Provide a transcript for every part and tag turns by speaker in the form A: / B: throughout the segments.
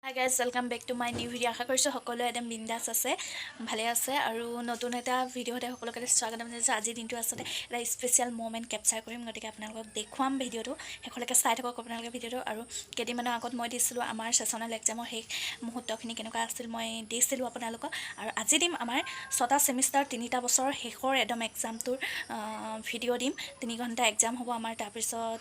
A: Hi guys, welcome back to my new video. আশা কৰিছো সকলো একদম বিন্দাস আছে, ভালে আছে আৰু নতুন এটা ভিডিওতে সকলোকে স্বাগতম জনাইছো। আজি দিনটো আছে এটা স্পেশাল মোমেন্ট ক্যাপচাৰ কৰিম, গতিকে আপোনালোকক দেখুৱাম ভিডিওটো। সকলোকে চাই থাকক আপোনালোকে ভিডিওটো। আৰু কেইদিনমানৰ আগত মই দিছিলো আমাৰ সেশনাল এক্সামৰ শেষ মুহূৰ্তখিনি কেনেকুৱা আছিল মই দিছিলো আপোনালোকক। আৰু আজি দিম আমাৰ 6টা সেমিষ্টাৰ 3টা বছৰ শেষৰ একদম এক্সামটোৰ ভিডিও দিম। 3 ঘণ্টা এক্সাম হ'ব আমাৰ। তাৰ পিছত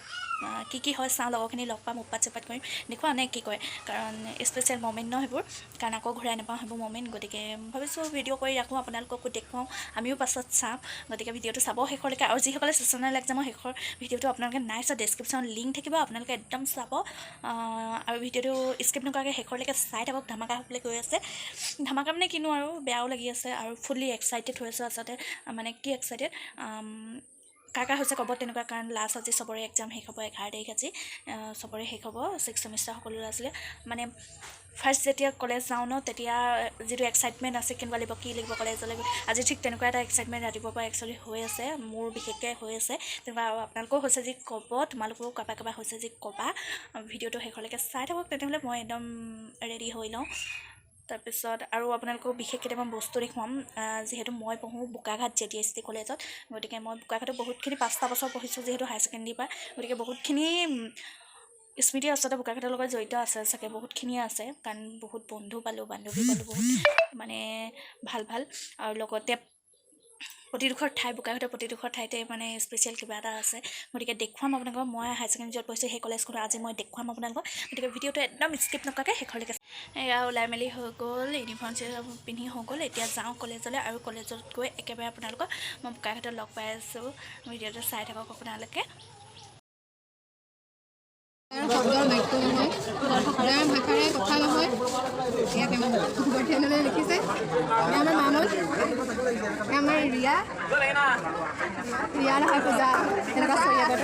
A: কি হয় চাওঁ, লগৰখিনি লগ পাম, উৎপাত চেপাত কৰিম, দেখুৱা নে কি কয়, কাৰণ স্পেশাল মোমেন্ট ন সেইবোৰ, কাৰণ আকৌ ঘূৰাই নাপাওঁ সেইবোৰ মোমেন্ট। গতিকে ভাবিছোঁ ভিডিঅ' কৰি ৰাখোঁ, আপোনালোককো দেখুৱাওঁ, আমিও পাছত চাম। গতিকে ভিডিঅ'টো চাব শেষলৈকে। আৰু যিসকলে সেশনাল এক্সামৰ শেষৰ ভিডিঅ'টো আপোনালোকে নাই চোৱা, ডেছক্ৰিপশ্যনত লিংক থাকিব, আপোনালোকে একদম চাব। আৰু ভিডিঅ'টো স্কিপ নকৰাকৈ শেষলৈকে চাই থাকক। ধামাকা হ'বলৈ গৈ আছে। ধামাকা মানে কিনো আৰু, বেয়াও লাগি আছে আৰু ফুল্লি এক্সাইটেড হৈ আছোঁ আচলতে। মানে কি এক্সাইটেড, কাৰ হৈছে ক'ব তেনেকুৱা, কাৰণ লাষ্ট আজি চবৰে এক্সাম শেষ হ'ব 11 তাৰিখ। আজি চবৰে শেষ হ'ব 6 ছেমিষ্টাৰ সকলো আছিলে। মানে ফাৰ্ষ্ট যেতিয়া কলেজ যাওঁ ন, তেতিয়া যিটো এক্সাইটমেণ্ট আছে, কেনেকুৱা লাগিব, কি লাগিব কলেজলৈ, আজি ঠিক তেনেকুৱা এটা এক্সাইটমেণ্ট ৰাতিপুৱাৰ পৰা একচুৱেলি হৈ আছে, মোৰ বিশেষকৈ হৈ আছে তেনেকুৱা। আৰু আপোনালোকেও হৈছে যি ক'ব, তোমালোকেও কাৰোবাৰ হৈছে যি ক'বা। ভিডিঅ'টো শেষলৈকে চাই থাকক, তেনেহ'লে মই একদম ৰেডি হৈ লওঁ। তাৰপিছত আৰু আপোনালোকক বিশেষ কেইটামান বস্তু দেখুৱাম। যিহেতু মই পঢ়োঁ বোকাঘাট JTST কলেজত, গতিকে মই বোকাঘাটত বহুতখিনি 5টা বছৰ পঢ়িছোঁ যিহেতু হায়াৰ ছেকেণ্ডেৰীৰ পৰা। গতিকে বহুতখিনি স্মৃতি আচলতে বোকাঘাটৰ লগত জড়িত আছে চাগে, বহুতখিনিয়ে আছে, কাৰণ বহুত বন্ধু পালোঁ, বান্ধৱী পালোঁ, বহুত মানে ভাল। আৰু লগতে প্ৰতিডোখৰ ঠাই, বোকাঘাটৰ প্ৰতিডোখৰ ঠাইতে মানে স্পেচিয়েল কিবা এটা আছে। গতিকে দেখুৱাম আপোনালোকক। মই হায়াৰ ছেকেণ্ডেৰী য'ত পঢ়িছোঁ সেই কলেজখনত আজি মই দেখুৱাম আপোনালোকক। গতিকে ভিডিঅ'টো একদম স্কিপ নকৰাকৈ শেষলৈকে। এয়া ওলাই মেলি হৈ গ'ল, ইউনিফৰ্ম পিন্ধি হৈ গ'ল। এতিয়া যাওঁ কলেজলৈ, আৰু কলেজত গৈ একেবাৰে আপোনালোকক মই বোকাঘাটত লগ পাই আছোঁ। ভিডিঅ'টো চাই থাকক আপোনালোকে।
B: শব্দৰ বাক্য নহয়, সাধাৰণ ভাষাৰে কথা নহয়। ইয়াত গঠেনলৈ লিখিছে আমাৰ মামন, আমাৰ ৰিয়া নহয় পূজা, এনেকুৱা চৰিয়াটো।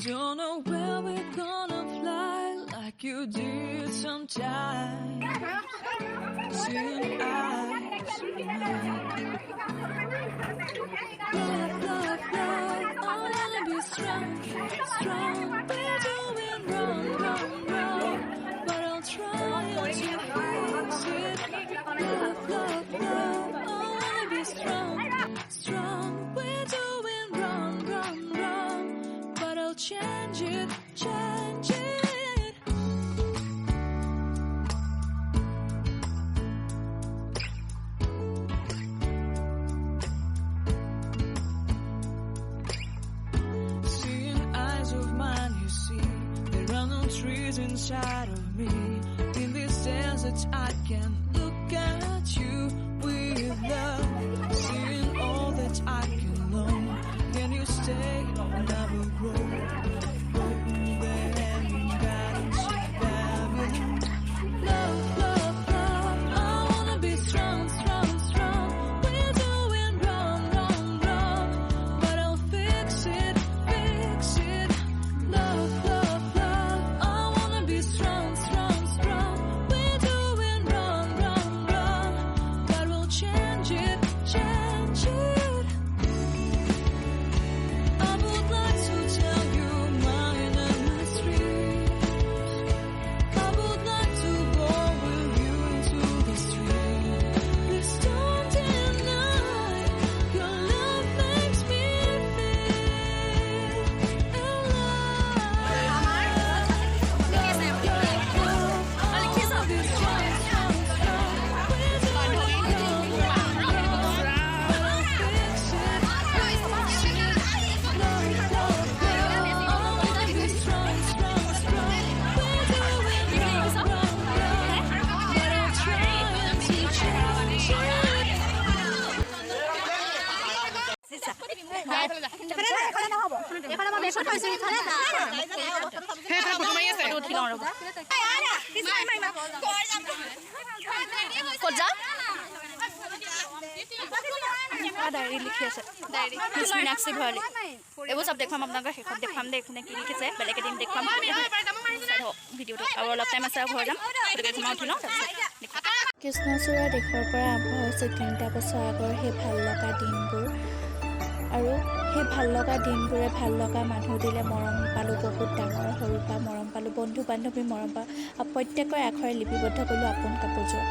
C: Don't know where we're gonna fly like you did sometime. Seeing eyes of mine. Love, I wanna be strong. We're doing wrong, but trying to fix it. Love, love, love, I wanna be strong, strong. We're doing wrong, wrong, wrong, but I'll change it, change it. Trees inside of me. In this desert I can look at you with love. Seeing all that I can learn. Can you stay and I will grow? Then guidance of Babylon. Love, love, love, I wanna be strong, strong, strong. We're doing wrong, wrong, wrong, but I'll fix it, fix it. Love, love, love, I wanna be strong, strong, strong. We're doing wrong, wrong, wrong, but we'll change it, change it. I would like to tell you mine and my street. I would like to go with you to the street. Please don't deny your love makes me feel alive.
A: Diary লিখি আছে মীনাক্ষী ভৰালী এইবোৰ চব দেখুৱাম আপোনালোকৰ শেষত দেখুৱাম দেই কোনে কি লিখিছে বেলেগ এদিন দেখুৱাম ভিডিঅ'টো আৰু অলপ টাইম আছে আৰু ঘৰ যাম গতিকে ঘুমা উঠি লওঁ কৃষ্ণচূড়া দেশৰ পৰা আৰম্ভ হৈছে 3টা বছৰ আগৰ সেই ভাল লগা দিনবোৰ আৰু সেই ভাল লগা দিনবোৰে ভাল লগা মানুহ দিলে মৰম পালোঁ বহুত ডাঙৰ সৰুৰ পৰা মৰম পালোঁ বন্ধু বান্ধৱী মৰম পালোঁ প্ৰত্যেকৰ আখৰে লিপিবদ্ধ কৰিলোঁ আপোন কাপোৰযোৰ